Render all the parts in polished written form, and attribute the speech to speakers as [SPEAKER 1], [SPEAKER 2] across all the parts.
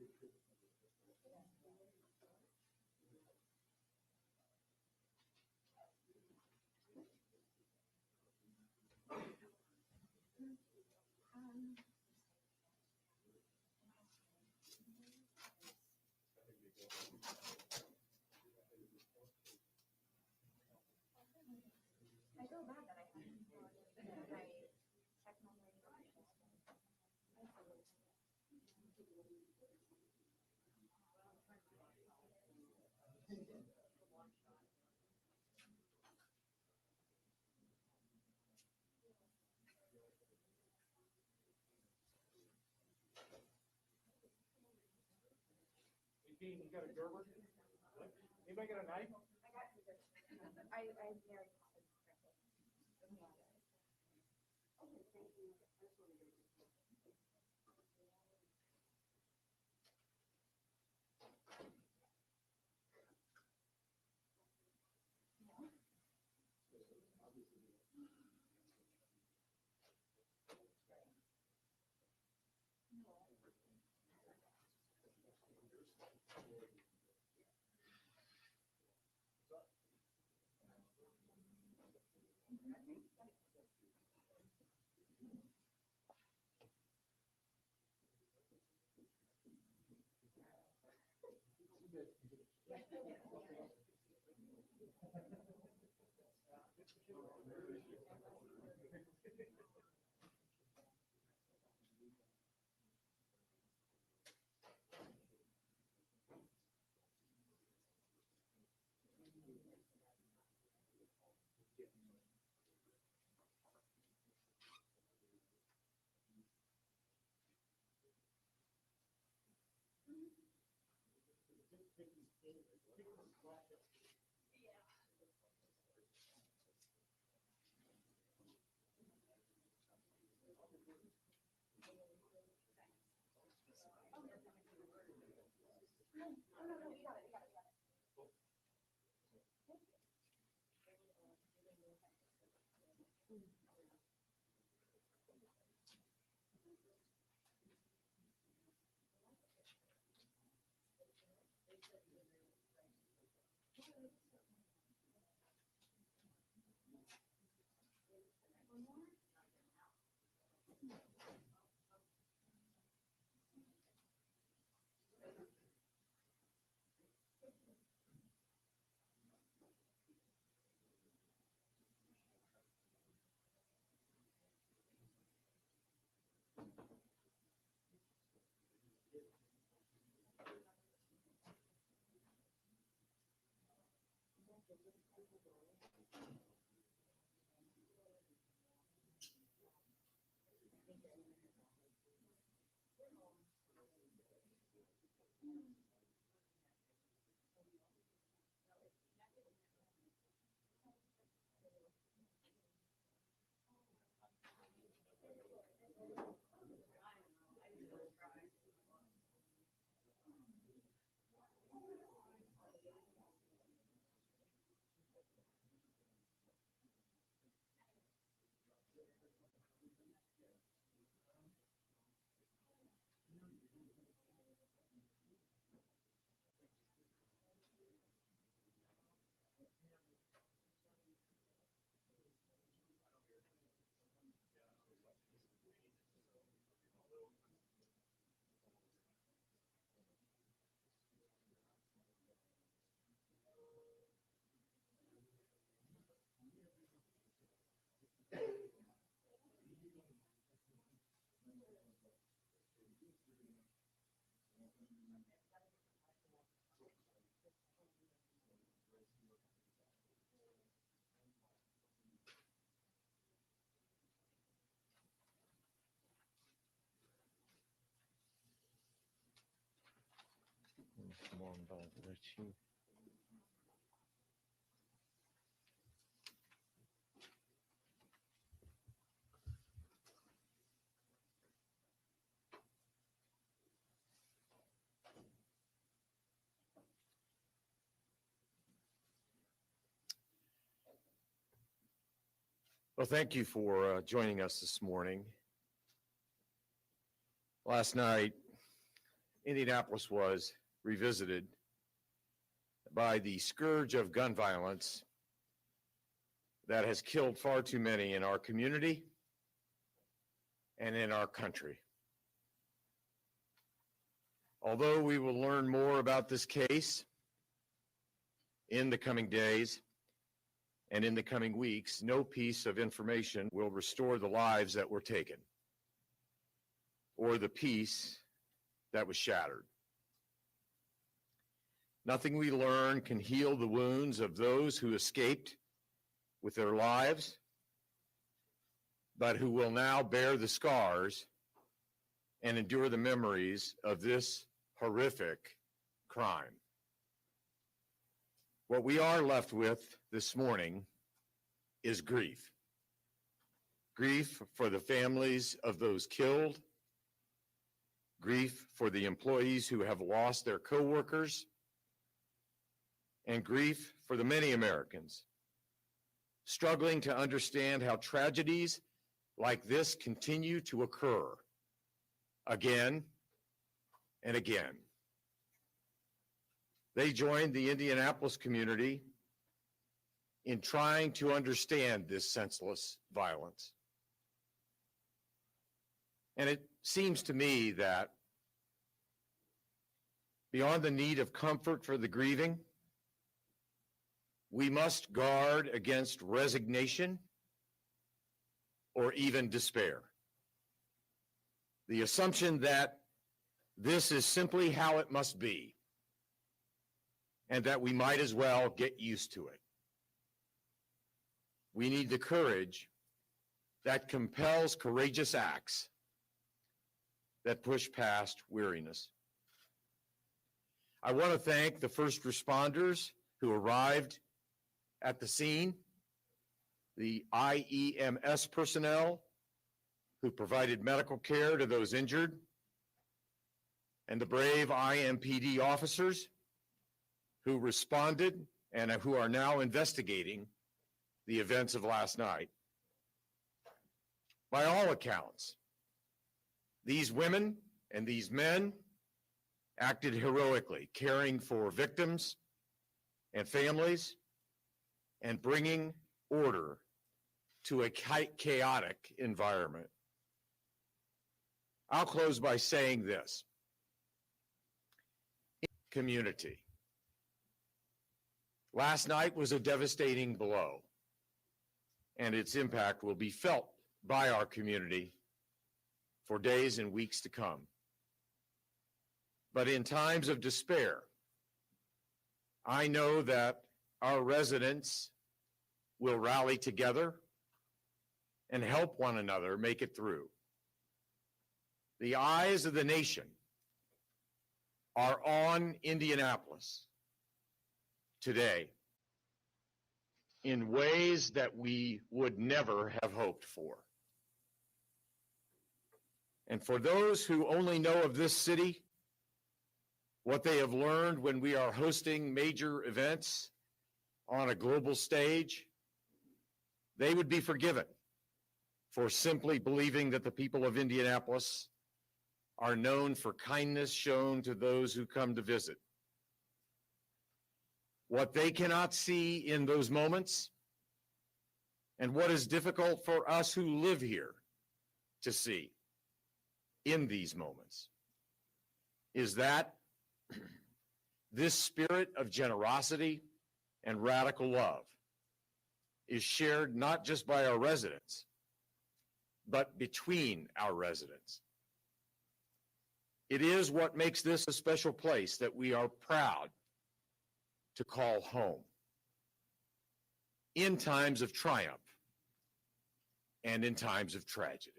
[SPEAKER 1] I feel bad that I haven't. I check my notifications.
[SPEAKER 2] Dean, you got a Gerber? Anybody got a knife?
[SPEAKER 1] I got I very
[SPEAKER 3] Come on, Bob, Richie. Well, thank you for joining us this morning. Last night, Indianapolis was revisited by the scourge of gun violence that has killed far too many in our community and in our country. Although we will learn more about this case in the coming days and in the coming weeks, no piece of information will restore the lives that were taken or the peace that was shattered. Nothing we learn can heal the wounds of those who escaped with their lives, but who will now bear the scars and endure the memories of this horrific crime. What we are left with this morning is grief. Grief for the families of those killed, grief for the employees who have lost their coworkers, and grief for the many Americans struggling to understand how tragedies like this continue to occur again and again. They joined the Indianapolis community in trying to understand this senseless violence. And it seems to me that beyond the need of comfort for the grieving, we must guard against resignation or even despair. The assumption that this is simply how it must be, and that we might as well get used to it. We need the courage that compels courageous acts that push past weariness. I want to thank the first responders who arrived at the scene, the IEMS personnel who provided medical care to those injured, and the brave IMPD officers who responded and who are now investigating the events of last night. By all accounts, these women and these men acted heroically, caring for victims and families and bringing order to a chaotic environment. I'll close by saying this. Community. Last night was a devastating blow, and its impact will be felt by our community for days and weeks to come. But in times of despair, I know that our residents will rally together and help one another make it through. The eyes of the nation are on Indianapolis today in ways that we would never have hoped for. And for those who only know of this city, what they have learned when we are hosting major events on a global stage, they would be forgiven for simply believing that the people of Indianapolis are known for kindness shown to those who come to visit. What they cannot see in those moments, and what is difficult for us who live here to see in these moments, is that this spirit of generosity and radical love is shared not just by our residents, but between our residents. It is what makes this a special place that we are proud to call home in times of triumph and in times of tragedy.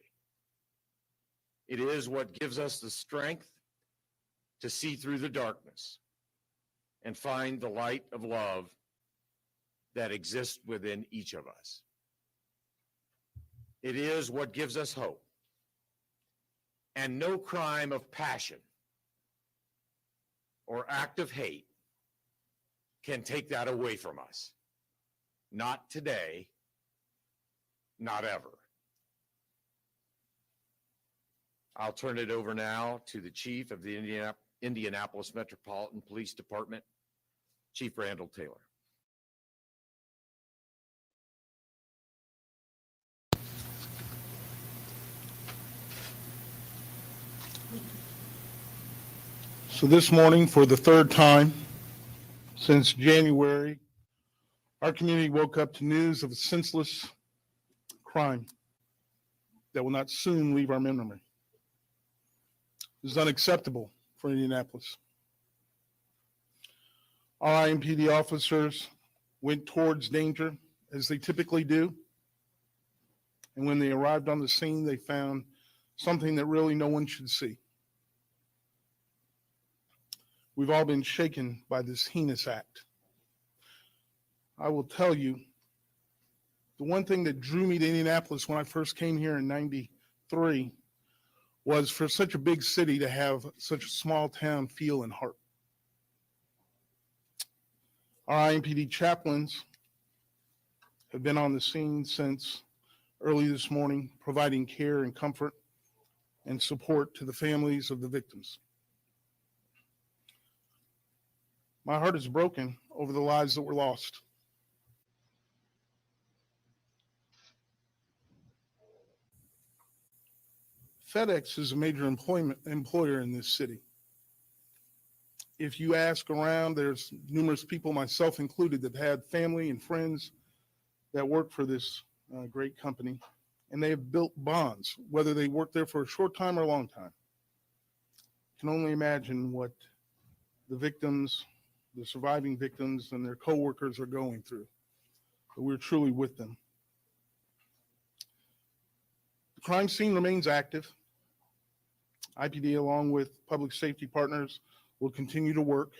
[SPEAKER 3] It is what gives us the strength to see through the darkness and find the light of love that exists within each of us. It is what gives us hope. And no crime of passion or act of hate can take that away from us. Not today, not ever. I'll turn it over now to the Chief of the Indianapolis Metropolitan Police Department, Chief Randall Taylor.
[SPEAKER 4] So this morning, for the third time since January, our community woke up to news of a senseless crime that will not soon leave our memory. This is unacceptable for Indianapolis. Our IMPD officers went towards danger, as they typically do, and when they arrived on the scene, they found something that really no one should see. We've all been shaken by this heinous act. I will tell you, the one thing that drew me to Indianapolis when I first came here in '93 was for such a big city to have such a small town feel and heart. Our IMPD chaplains have been on the scene since early this morning, providing care and comfort and support to the families of the victims. My heart is broken over the lives that were lost. FedEx is a major employer in this city. If you ask around, there's numerous people, myself included, that had family and friends that work for this great company, and they have built bonds, whether they work there for a short time or a long time. I can only imagine what the victims, the surviving victims, and their coworkers are going through. But we're truly with them. The crime scene remains active. IPD, along with public safety partners, will continue to work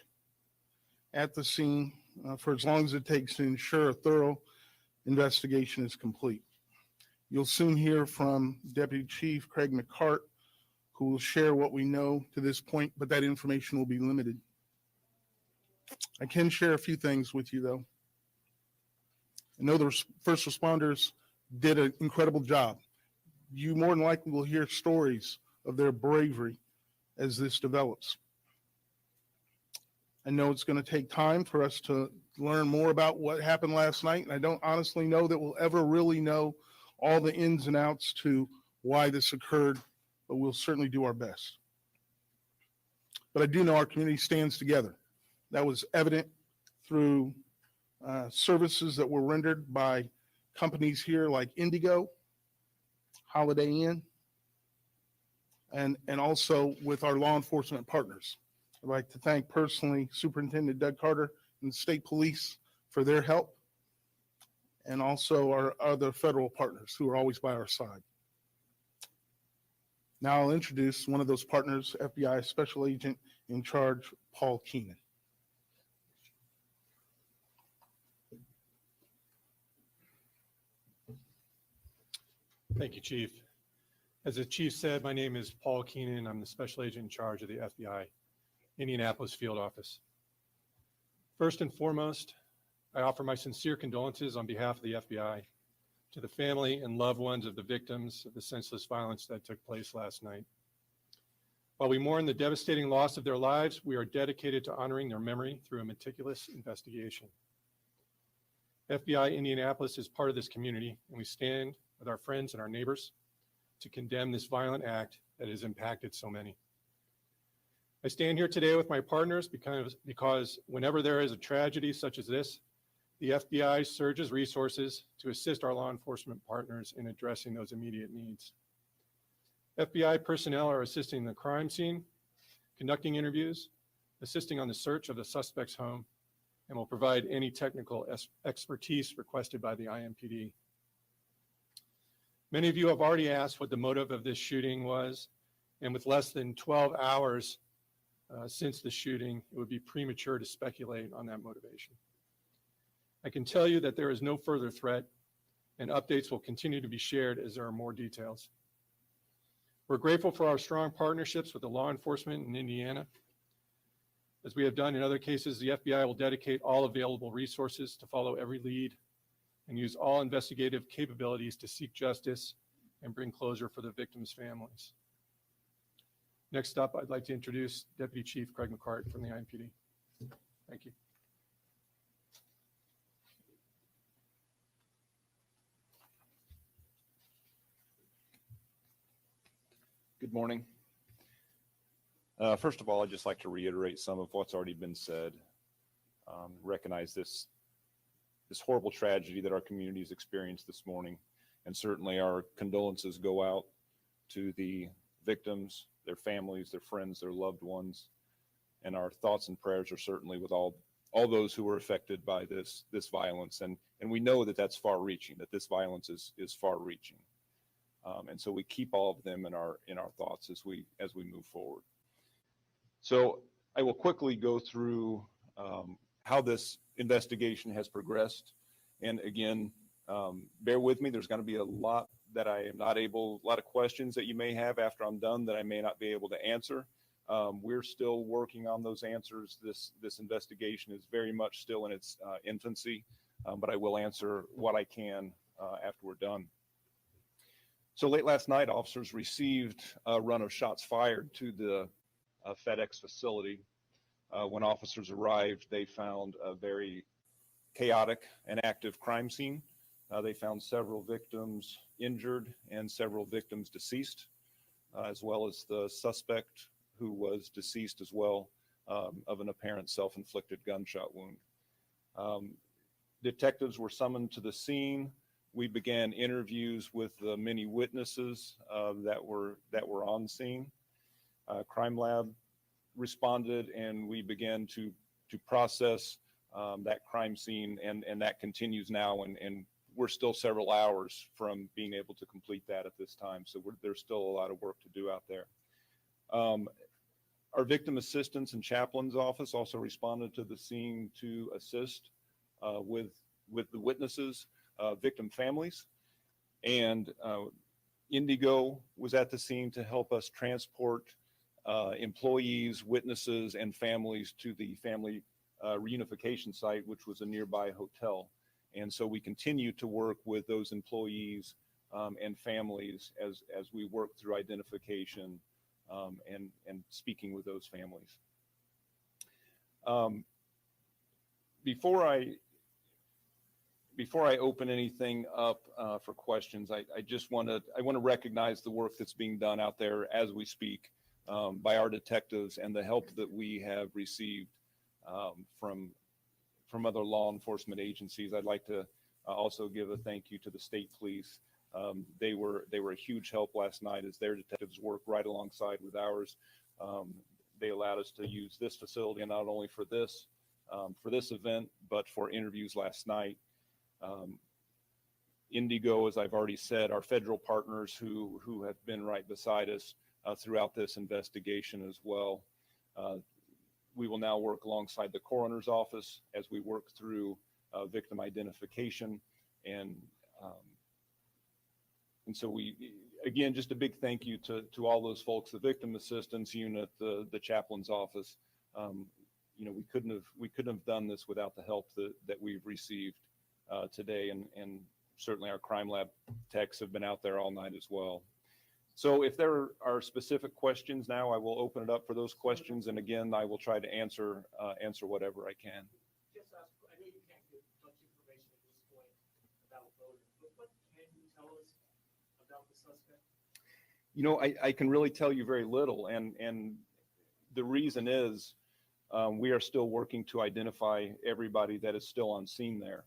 [SPEAKER 4] at the scene for as long as it takes to ensure a thorough investigation is complete. You'll soon hear from Deputy Chief Craig McCart, who will share what we know to this point, but that information will be limited. I can share a few things with you, though. I know the first responders did an incredible job. You more than likely will hear stories of their bravery as this develops. I know it's going to take time for us to learn more about what happened last night, and I don't honestly know that we'll ever really know all the ins and outs to why this occurred, but we'll certainly do our best. But I do know our community stands together. That was evident through services that were rendered by companies here like Indigo, Holiday Inn, and also with our law enforcement partners. I'd like to thank personally Superintendent Doug Carter and the State Police for their help, and also our other federal partners who are always by our side. Now I'll introduce one of those partners, FBI Special Agent in Charge, Paul Keenan.
[SPEAKER 5] Thank you, Chief. As the Chief said, my name is Paul Keenan. I'm the Special Agent in charge of the FBI Indianapolis Field Office. First and foremost, I offer my sincere condolences on behalf of the FBI to the family and loved ones of the victims of the senseless violence that took place last night. While we mourn the devastating loss of their lives, we are dedicated to honoring their memory through a meticulous investigation. FBI Indianapolis is part of this community, and we stand with our friends and our neighbors to condemn this violent act that has impacted so many. I stand here today with my partners because whenever there is a tragedy such as this, the FBI surges resources to assist our law enforcement partners in addressing those immediate needs. FBI personnel are assisting the crime scene, conducting interviews, assisting on the search of the suspect's home, and will provide any technical expertise requested by the IMPD. Many of you have already asked what the motive of this shooting was, and with less than 12 hours since the shooting, it would be premature to speculate on that motivation. I can tell you that there is no further threat, and updates will continue to be shared as there are more details. We're grateful for our strong partnerships with the law enforcement in Indiana. As we have done in other cases, the FBI will dedicate all available resources to follow every lead and use all investigative capabilities to seek justice and bring closure for the victims' families. Next up, I'd like to introduce Deputy Chief Craig McCart from the IMPD. Thank you.
[SPEAKER 6] Good morning. First of all, I'd just like to reiterate some of what's already been said. Recognize this horrible tragedy that our community has experienced this morning, and certainly our condolences go out to the victims, their families, their friends, their loved ones, and our thoughts and prayers are certainly with all those who were affected by this violence. And we know that that's far-reaching, that this violence is far-reaching. And so we keep all of them in our thoughts as we move forward. So I will quickly go through how this investigation has progressed. And again, bear with me, there's going to be a lot that I am not able, a lot of questions that you may have after I'm done that I may not be able to answer. We're still working on those answers. This investigation is very much still in its infancy, but I will answer what I can after we're done. So late last night, officers received a run of shots fired to the FedEx facility. When officers arrived, they found a very chaotic and active crime scene. They found several victims injured and several victims deceased, as well as the suspect who was deceased as well of an apparent self-inflicted gunshot wound. Detectives were summoned to the scene. We began interviews with the many witnesses that were on scene. Crime Lab responded, and we began to process that crime scene, and that continues now. And we're still several hours from being able to complete that at this time. So there's still a lot of work to do out there. Our victim assistance and chaplain's office also responded to the scene to assist with the witnesses, victim families, and Indigo was at the scene to help us transport employees, witnesses, and families to the family reunification site, which was a nearby hotel. And so we continue to work with those employees and families as we work through identification and speaking with those families. Before I open anything up for questions, I want to recognize the work that's being done out there as we speak by our detectives and the help that we have received from other law enforcement agencies. I'd like to also give a thank you to the state police. They were a huge help last night as their detectives worked right alongside with ours. They allowed us to use this facility, and not only for this event, but for interviews last night. Indigo, as I've already said, our federal partners who have been right beside us throughout this investigation as well. We will now work alongside the coroner's office as we work through victim identification. And so again, just a big thank you to all those folks, the victim assistance unit, the chaplain's office. We couldn't have done this without the help that we've received today, and certainly our crime lab techs have been out there all night as well. So if there are specific questions now, I will open it up for those questions, and again, I will try to answer whatever I can.
[SPEAKER 2] Just ask, I know you can't give much information at this point about voting, but what can you tell us about the suspect?
[SPEAKER 6] I can really tell you very little, and the reason is we are still working to identify everybody that is still on scene there.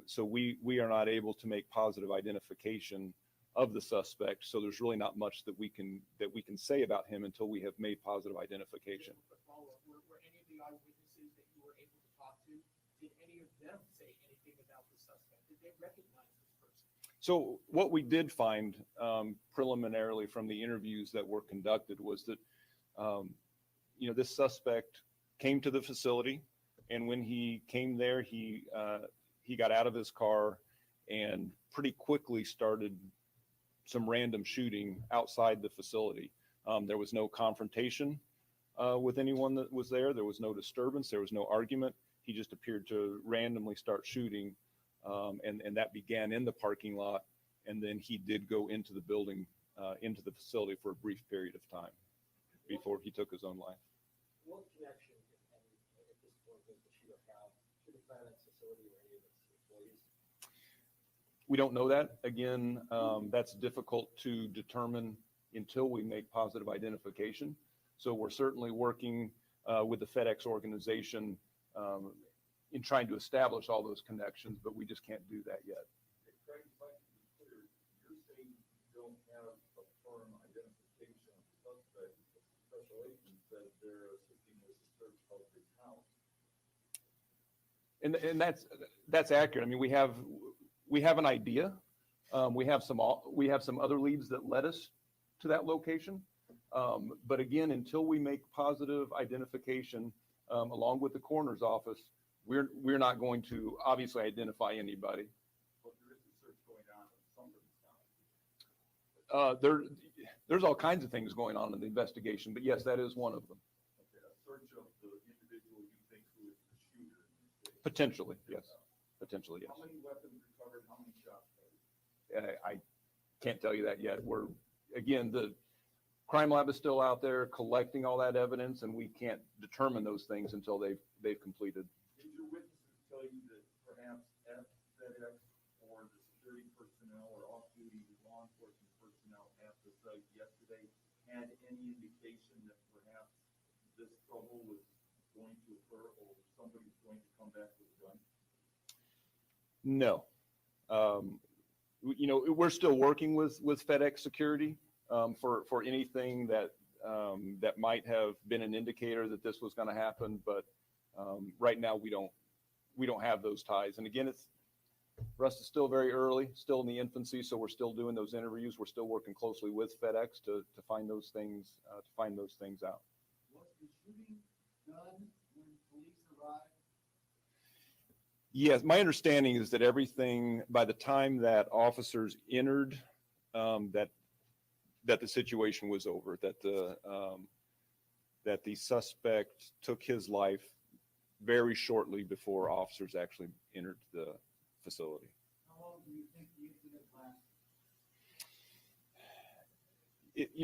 [SPEAKER 6] So we are not able to make positive identification of the suspect. So there's really not much that we can say about him until we have made positive identification.
[SPEAKER 2] Were any of the eyewitnesses that you were able to talk to, did any of them say anything about the suspect? Did they recognize this person?
[SPEAKER 6] So what we did find preliminarily from the interviews that were conducted was that this suspect came to the facility, and when he came there, he got out of his car and pretty quickly started some random shooting outside the facility. There was no confrontation with anyone that was there. There was no disturbance. There was no argument. He just appeared to randomly start shooting, and that began in the parking lot. And then he did go into the building, into the facility for a brief period of time. before he took his own life.
[SPEAKER 2] What connection, if any, at this point, does the shooter have to the FedEx facility or any of its employees?
[SPEAKER 6] We don't know that. Again, that's difficult to determine until we make positive identification. So we're certainly working with the FedEx organization in trying to establish all those connections, but we just can't do that yet.
[SPEAKER 7] Craig, if I can be clear, you're saying you don't have a firm identification of the suspect, but the special agent said they're assisting with the search of his house.
[SPEAKER 6] And that's accurate. I mean, we have an idea. We have some other leads that led us to that location. But again, until we make positive identification along with the coroner's office, we're not going to obviously identify anybody.
[SPEAKER 7] But there is a search going on in somebody's house.
[SPEAKER 6] There's all kinds of things going on in the investigation, but yes, that is one of them.
[SPEAKER 7] Okay, a search of the individual you think who is the shooter in this case.
[SPEAKER 6] Potentially, yes. Potentially, yes.
[SPEAKER 7] How many weapons recovered? How many shots fired?
[SPEAKER 6] I can't tell you that yet. Again, the crime lab is still out there collecting all that evidence, and we can't determine those things until they've completed.
[SPEAKER 7] Did your witnesses tell you that perhaps at FedEx or the security personnel or off-duty law enforcement personnel at the site yesterday had any indication that perhaps this trouble was going to occur or somebody's going to come back with a gun?
[SPEAKER 6] No. We're still working with FedEx security for anything that might have been an indicator that this was going to happen, but right now we don't have those ties. And again, for us, it's still very early, still in the infancy, so we're still doing those interviews. We're still working closely with FedEx to find those things out.
[SPEAKER 7] Was the shooting done when police arrived?
[SPEAKER 6] Yes, my understanding is that everything, by the time that officers entered, that the situation was over, that the suspect took his life very shortly before officers actually entered the facility.
[SPEAKER 7] How long do you think the incident lasted?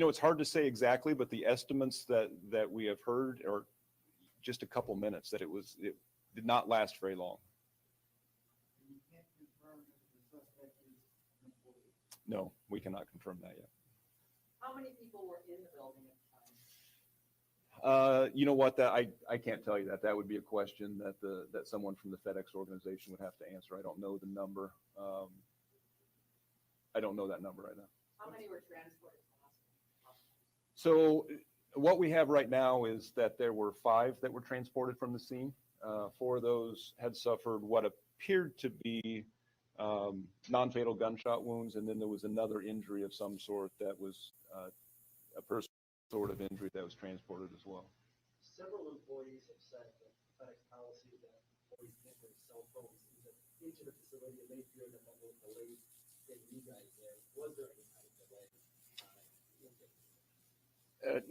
[SPEAKER 6] It's hard to say exactly, but the estimates that we have heard are just a couple minutes, that it did not last very long.
[SPEAKER 7] You can't confirm if the suspect is an employee.
[SPEAKER 6] No, we cannot confirm that yet.
[SPEAKER 8] How many people were in the building at the time?
[SPEAKER 6] You know what? That I can't tell you that. That would be a question that someone from the FedEx organization would have to answer. I don't know the number. I don't know that number right now.
[SPEAKER 8] How many were transported to the hospital?
[SPEAKER 6] So what we have right now is that there were 5 that were transported from the scene. 4 of those had suffered what appeared to be non-fatal gunshot wounds, and then there was another injury of some sort that was a personal sort of injury that was transported as well.
[SPEAKER 2] Several employees have said that FedEx policy is that employees can't bring cell phones into the facility, and they fear that that will delay getting you guys there. Was there any kind of delay?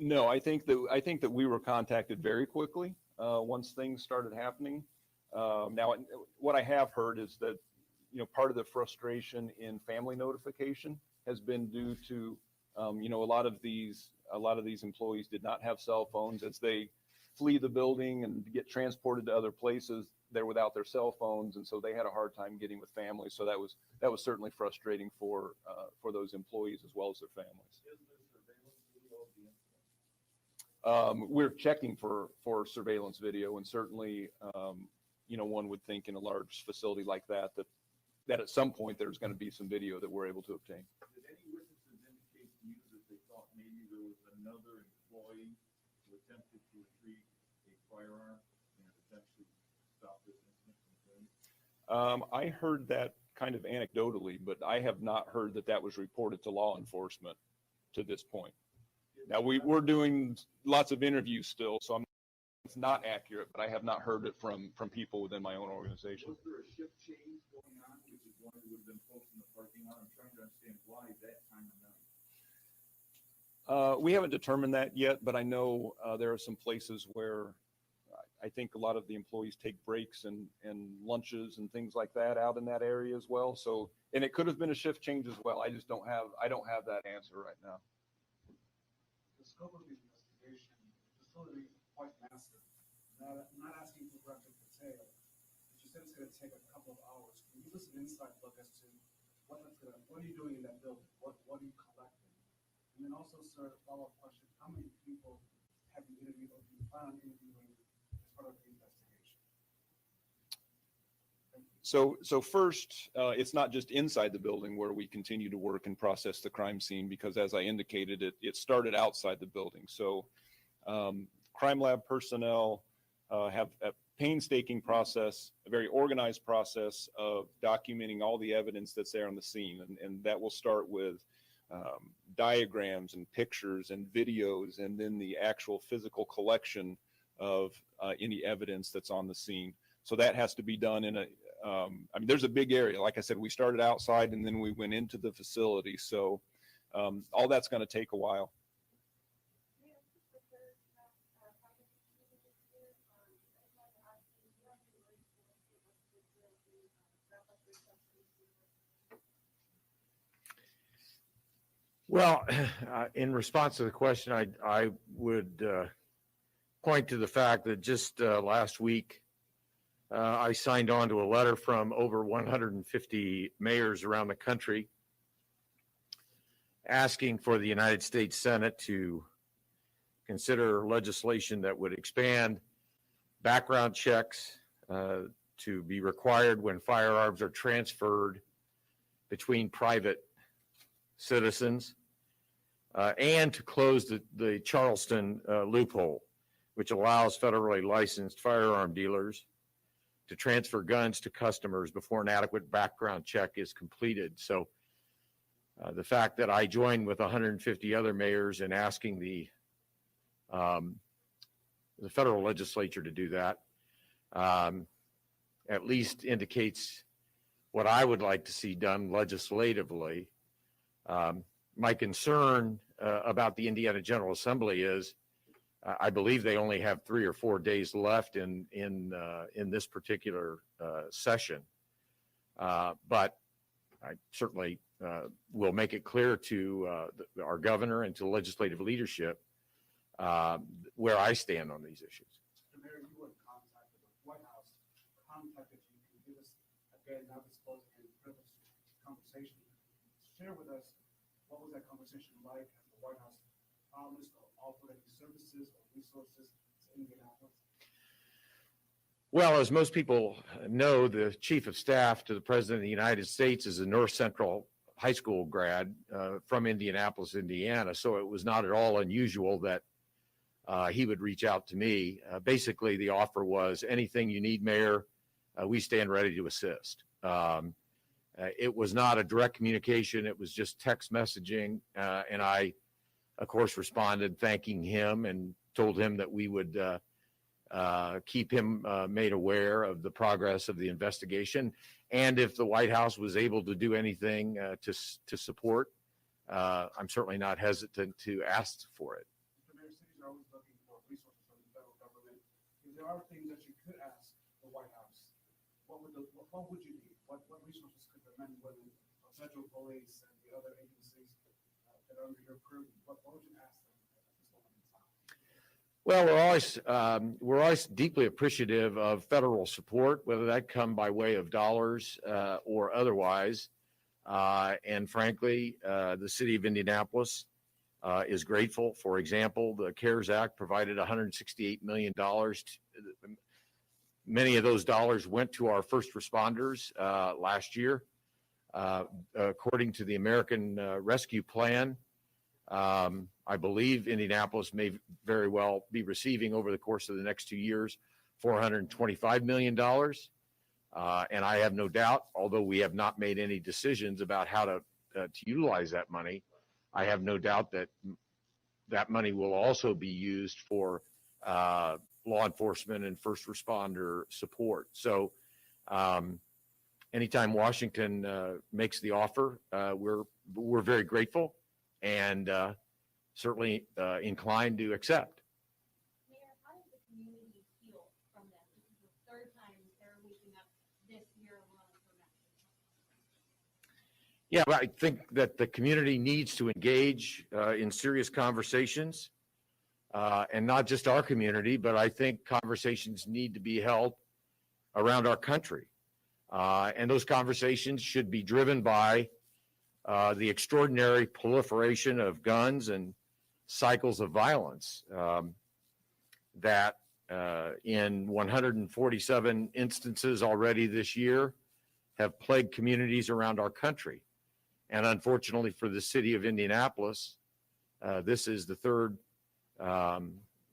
[SPEAKER 6] No, I think that we were contacted very quickly once things started happening. Now, what I have heard is that part of the frustration in family notification has been due to a lot of these employees did not have cell phones. As they flee the building and get transported to other places, they're without their cell phones, and so they had a hard time getting with family. So that was certainly frustrating for those employees as well as their families.
[SPEAKER 7] Is there surveillance video of the incident?
[SPEAKER 6] We're checking for surveillance video, and certainly one would think in a large facility like that at some point there's going to be some video that we're able to obtain.
[SPEAKER 7] Did any witnesses indicate to you that they thought maybe there was another employee who attempted to retrieve a firearm and potentially stop this incident from occurring?
[SPEAKER 6] I heard that kind of anecdotally, but I have not heard that was reported to law enforcement to this point. Now, we're doing lots of interviews still, so it's not accurate, but I have not heard it from people within my own organization.
[SPEAKER 7] Was there a shift change going on, which is one who would have been folks in the parking lot? I'm trying to understand why that time of night.
[SPEAKER 6] We haven't determined that yet, but I know there are some places where I think a lot of the employees take breaks and lunches and things like that out in that area as well. So, and it could have been a shift change as well. I don't have that answer right now.
[SPEAKER 7] The scope of the investigation
[SPEAKER 9] facility quite massive. Not asking for graphic detail, but you said it's gonna take a couple of hours. Can you give us an inside look as to what are you doing in that building? What are you collecting? And then also, sir, a follow-up question, how many people have you interviewed or do you plan on interviewing as part of the investigation? Thank you.
[SPEAKER 6] So first, it's not just inside the building where we continue to work and process the crime scene, because as I indicated, it started outside the building. So crime lab personnel have a painstaking process, a very organized process of documenting all the evidence that's there on the scene. And that will start with diagrams and pictures and videos, and then the actual physical collection of any evidence that's on the scene. So that has to be done in there's a big area. Like I said, we started outside and then we went into the facility. So all that's going to take a while.
[SPEAKER 3] Well, in response to the question, I would point to the fact that just last week, I signed on to a letter from over 150 mayors around the country asking for the United States Senate to consider legislation that would expand background checks to be required when firearms are transferred between private citizens, and to close the Charleston loophole, which allows federally licensed firearm dealers to transfer guns to customers before an adequate background check is completed. So the fact that I joined with 150 other mayors in asking the federal legislature to do that at least indicates what I would like to see done legislatively. My concern about the Indiana General Assembly is I believe they only have 3 or 4 days left in this particular session. But I certainly will make it clear to our governor and to legislative leadership where I stand on these issues.
[SPEAKER 9] Mr. Mayor, you were in contact with the White House, contacted you. Can you give us, again, not disclosing any privileged conversation, share with us what was that conversation like? Has the White House promised or offered any services or resources to Indianapolis?
[SPEAKER 3] Well, as most people know, the chief of staff to the president of the United States is a North Central high school grad from Indianapolis, Indiana. So it was not at all unusual that he would reach out to me. Basically, the offer was anything you need, Mayor, we stand ready to assist. It was not a direct communication. It was just text messaging. And I, of course, responded thanking him and told him that we would keep him made aware of the progress of the investigation. And if the White House was able to do anything to support, I'm certainly not hesitant to ask for it.
[SPEAKER 9] Mr. Mayor, cities are always looking for resources from the federal government. If there are things that you could ask the White House, what would you need? What resources could the men and women of federal police and the other agencies that are under your purview, what would you ask them at this moment in time?
[SPEAKER 3] Well, we're always deeply appreciative of federal support, whether that come by way of dollars or otherwise. And frankly, the city of Indianapolis is grateful. For example, the CARES Act provided $168 million. Many of those dollars went to our first responders last year. According to the American Rescue Plan, I believe Indianapolis may very well be receiving over the course of the next 2 years $425 million. And I have no doubt, although we have not made any decisions about how to utilize that money, I have no doubt that that money will also be used for law enforcement and first responder support. So anytime Washington makes the offer, we're very grateful and certainly inclined to accept.
[SPEAKER 1] Mayor, how does the community feel from that? This is the third time they're waking up this year alone for that.
[SPEAKER 3] Yeah, I think that the community needs to engage in serious conversations and not just our community, but I think conversations need to be held around our country. And those conversations should be driven by the extraordinary proliferation of guns and cycles of violence that in 147 instances already this year have plagued communities around our country. And unfortunately for the city of Indianapolis, this is the third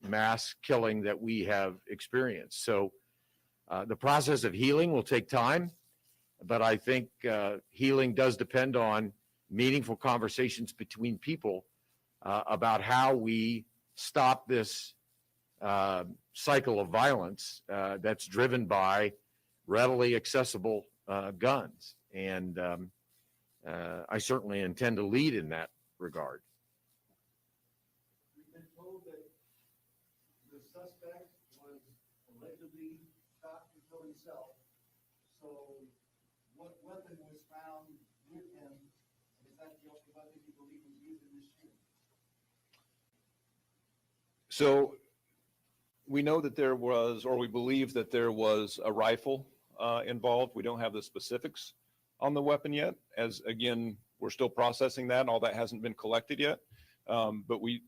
[SPEAKER 3] mass killing that we have experienced. So the process of healing will take time, but I think healing does depend on meaningful conversations between people about how we stop this cycle of violence that's driven by readily accessible guns. And I certainly intend to lead in that regard.
[SPEAKER 9] We've been told that the suspect was allegedly shot to kill himself. So what weapon was found with him? Is that the only weapon you believe was used in this shooting?
[SPEAKER 6] So we know that there was, or we believe that there was a rifle involved. We don't have the specifics on the weapon yet, as again, we're still processing that and all that hasn't been collected yet. But we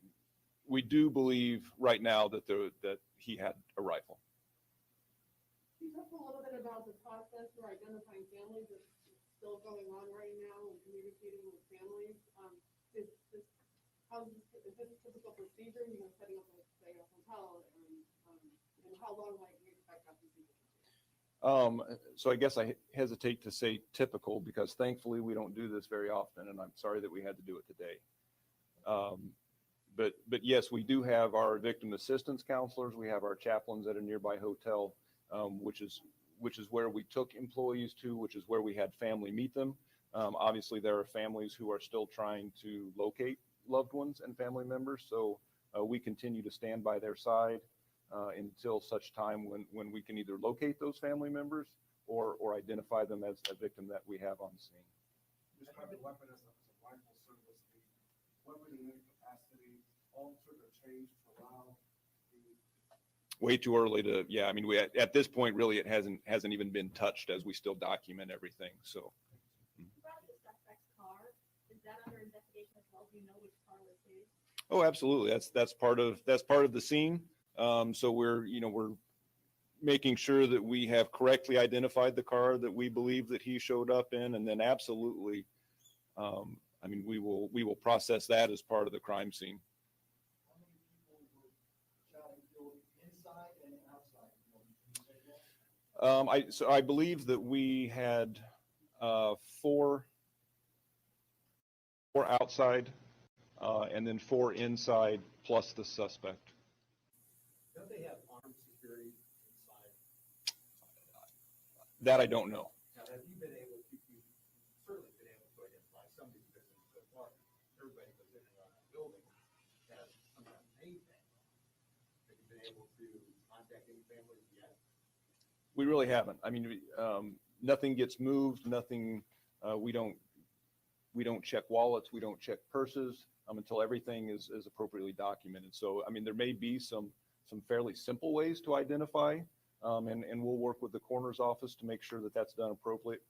[SPEAKER 6] do believe right now that he had a rifle.
[SPEAKER 8] Can you talk a little bit about the process for identifying families that's still going on right now and communicating with families? Is this a typical procedure, setting up, say, a hotel, and how long might you expect that procedure?
[SPEAKER 6] So I guess I hesitate to say typical because thankfully we don't do this very often, and I'm sorry that we had to do it today. But yes, we do have our victim assistance counselors. We have our chaplains at a nearby hotel, which is where we took employees to, which is where we had family meet them. Obviously, there are families who are still trying to locate loved ones and family members, so we continue to stand by their side until such time when we can either locate those family members or identify them as a victim that we have on scene.
[SPEAKER 9] Describe the weapon as a rifle service. The weapon in any capacity altered or changed to allow the.
[SPEAKER 6] Way too early to, yeah. I mean, we at this point really it hasn't even been touched as we still document everything. So.
[SPEAKER 1] About the suspect's car, is that under investigation as well? Do you know which car was his?
[SPEAKER 6] Oh, absolutely. That's part of the scene. So we're making sure that we have correctly identified the car that we believe that he showed up in, and then absolutely, I mean, we will process that as part of the crime scene.
[SPEAKER 9] How many people were shot and killed inside and outside? Can you say that?
[SPEAKER 6] So I believe that we had four outside and then 4 inside plus the suspect.
[SPEAKER 2] Don't they have armed security inside?
[SPEAKER 6] That I don't know.
[SPEAKER 2] Now, have you been able to, you've certainly been able to identify somebody because so far, everybody goes in and out of the building has some kind of name tag. Have you been able to contact any families yet?
[SPEAKER 6] We really haven't. I mean, nothing gets moved, nothing, we don't check wallets, we don't check purses until everything is appropriately documented. So, I mean, there may be some fairly simple ways to identify, and we'll work with the coroner's office to make sure that that's done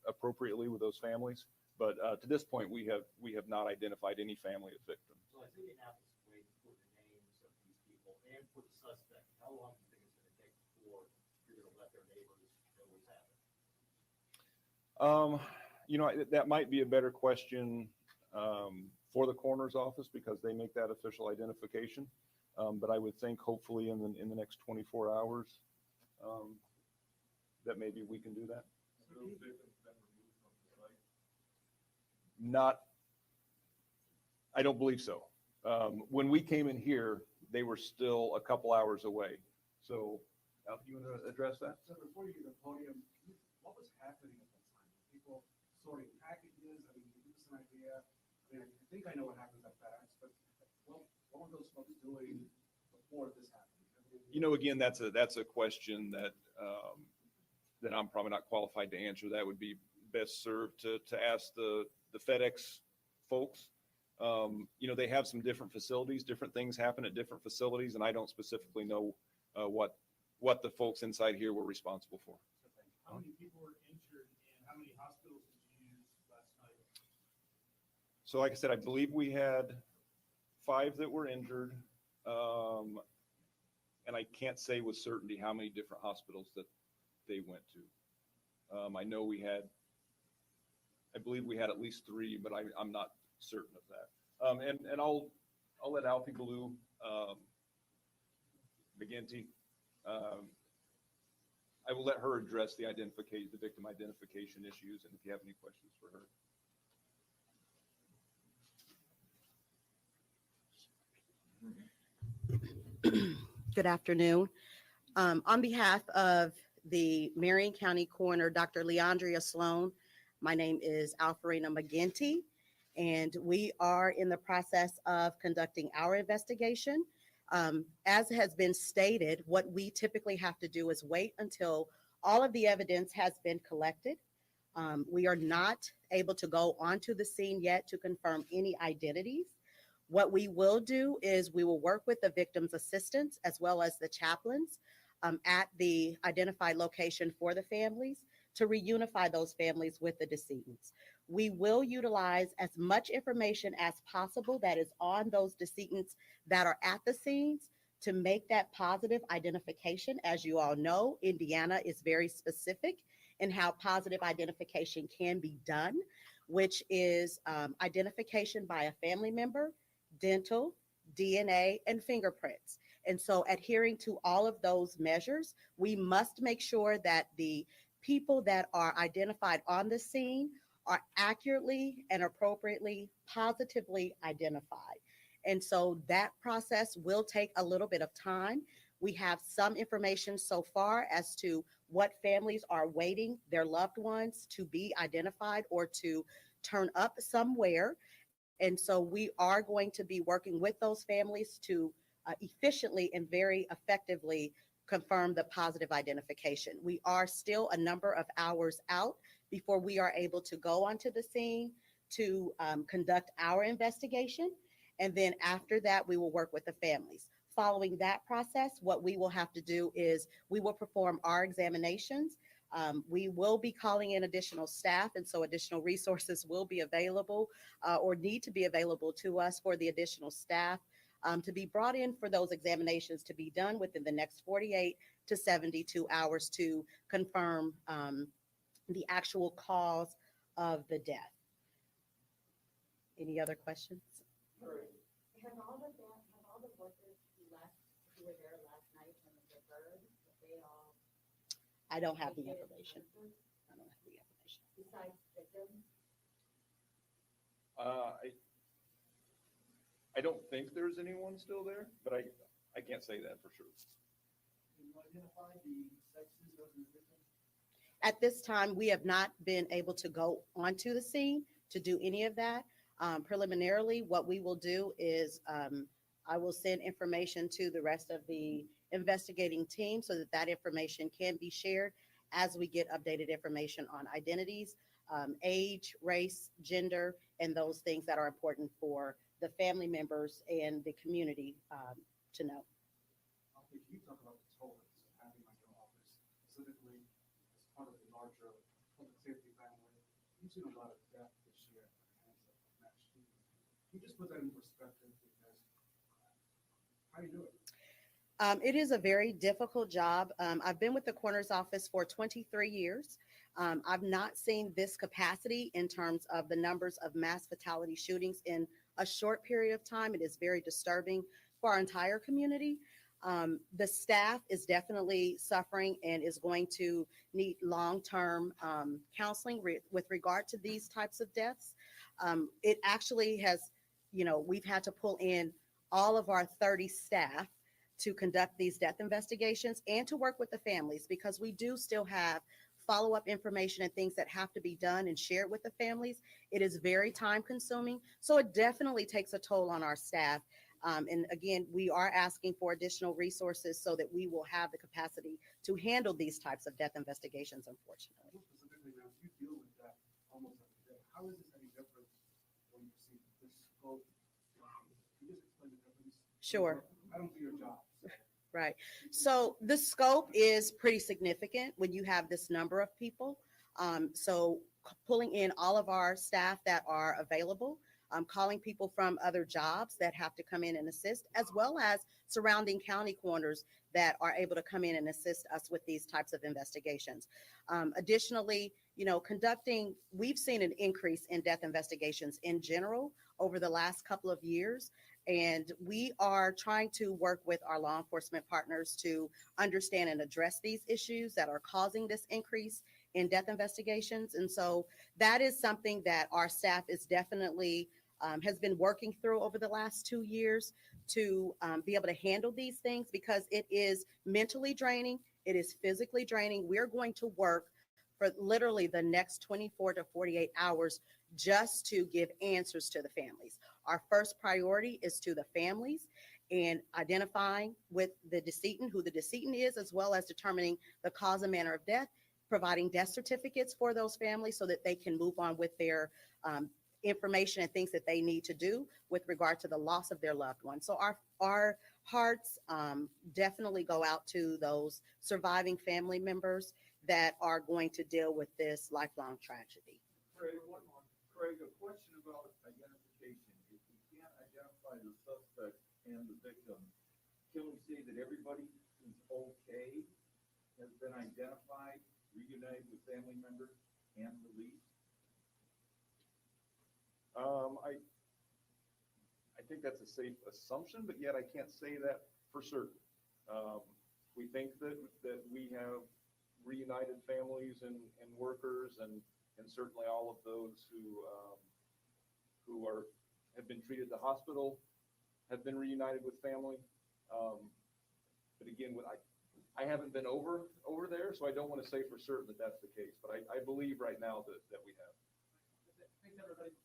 [SPEAKER 6] appropriately with those families. But to this point, we have not identified any family as victims.
[SPEAKER 2] So as Indianapolis waits for the names of these people and for the suspect, how long do you think it's going to take before you're going to let their neighbors know what's happening?
[SPEAKER 6] That might be a better question for the coroner's office because they make that official identification. But I would think hopefully in the next 24 hours that maybe we can do that.
[SPEAKER 7] Those victims been removed from the site?
[SPEAKER 6] Not, I don't believe so. When we came in here, they were still a couple hours away. So, you want to address that?
[SPEAKER 9] So before you get to the podium, what was happening at that time? Were people sorting packages? I mean, can you give us an idea? I mean, I think I know what happens at FedEx, but what were those folks doing before this happened?
[SPEAKER 6] Again, that's a question that I'm probably not qualified to answer. That would be best served to ask the FedEx folks. They have some different facilities, different things happen at different facilities, and I don't specifically know what the folks inside here were responsible for.
[SPEAKER 9] How many people were injured and how many hospitals did you use last night?
[SPEAKER 6] So like I said, I believe we had 5 that were injured. And I can't say with certainty how many different hospitals that they went to. I know I believe we had at least 3, but I'm not certain of that. And I'll let Alfie Ballou, McGinty, I will let her address the victim identification issues, and if you have any questions for her.
[SPEAKER 10] Good afternoon. On behalf of the Marion County Coroner, Dr. Leandria Sloan, my name is Alfarina McGinty, and we are in the process of conducting our investigation. As has been stated, what we typically have to do is wait until all of the evidence has been collected. We are not able to go onto the scene yet to confirm any identities. What we will do is we will work with the victim's assistants as well as the chaplains at the identified location for the families to reunify those families with the decedents. We will utilize as much information as possible that is on those decedents that are at the scenes to make that positive identification. As you all know, Indiana is very specific in how positive identification can be done, which is identification by a family member, dental, DNA, and fingerprints. And so adhering to all of those measures, we must make sure that the people that are identified on the scene are accurately and appropriately, positively identified. And so that process will take a little bit of time. We have some information so far as to what families are waiting their loved ones to be identified or to turn up somewhere. And so we are going to be working with those families to efficiently and very effectively confirm the positive identification. We are still a number of hours out before we are able to go onto the scene to conduct our investigation. And then after that, we will work with the families. Following that process, what we will have to do is we will perform our examinations. We will be calling in additional staff, and so additional resources will be available or need to be available to us for the additional staff to be brought in for those examinations to be done within the next 48 to 72 hours to confirm the actual cause of the death. Any other questions?
[SPEAKER 1] Have all the workers who were there last night when it occurred, they all?
[SPEAKER 10] I don't have the information. I don't have the information.
[SPEAKER 1] Besides victims?
[SPEAKER 6] I don't think there's anyone still there, but I can't say that for sure.
[SPEAKER 9] Can you identify the sexes of the victims?
[SPEAKER 10] At this time, we have not been able to go onto the scene to do any of that. Preliminarily, what we will do is I will send information to the rest of the investigating team so that that information can be shared as we get updated information on identities, age, race, gender, and those things that are important for the family members and the community to know.
[SPEAKER 9] Can you talk about the toll that's having on your office, specifically as part of the larger public safety family? You've seen a lot of death this year at the hands of mass shootings. Can you just put that in perspective? Because how do you do it?
[SPEAKER 10] It is a very difficult job. I've been with the coroner's office for 23 years. I've not seen this capacity in terms of the numbers of mass fatality shootings in a short period of time. It is very disturbing for our entire community. The staff is definitely suffering and is going to need long-term counseling with regard to these types of deaths. It actually has, we've had to pull in all of our 30 staff to conduct these death investigations and to work with the families, because we do still have follow-up information and things that have to be done and shared with the families. It is very time consuming. So it definitely takes a toll on our staff. And again, we are asking for additional resources so that we will have the capacity to handle these types of death investigations, unfortunately.
[SPEAKER 9] Specifically, now, you deal with that almost every day. How is this any different when you see this scope? Can you just explain the difference?
[SPEAKER 10] Sure.
[SPEAKER 9] I don't do your job. so.
[SPEAKER 10] Right. So the scope is pretty significant when you have this number of people. Pulling in all of our staff that are available, calling people from other jobs that have to come in and assist, as well as surrounding county coroners that are able to come in and assist us with these types of investigations. Additionally, we've seen an increase in death investigations in general over the last couple of years. And we are trying to work with our law enforcement partners to understand and address these issues that are causing this increase in death investigations. And so that is something that our staff is definitely has been working through over the last 2 years to be able to handle these things, because it is mentally draining. It is physically draining. We're going to work for literally the next 24 to 48 hours just to give answers to the families. Our first priority is to the families and identifying with the decedent, who the decedent is, as well as determining the cause and manner of death, providing death certificates for those families so that they can move on with their information and things that they need to do with regard to the loss of their loved one. So our hearts definitely go out to those surviving family members that are going to deal with this lifelong tragedy.
[SPEAKER 7] Craig, Craig, a question about identification. If we can't identify the suspect and the victim, can we say that everybody who's okay has been identified, reunited with family members, and released?
[SPEAKER 6] I think that's a safe assumption, but yet I can't say that for certain. We think that we have reunited families and workers, and certainly all of those who have been treated at the hospital have been reunited with family. But again, I haven't been over there, so I don't want to say for certain that that's the case, but I believe right now that we have.
[SPEAKER 9] Thanks, everybody.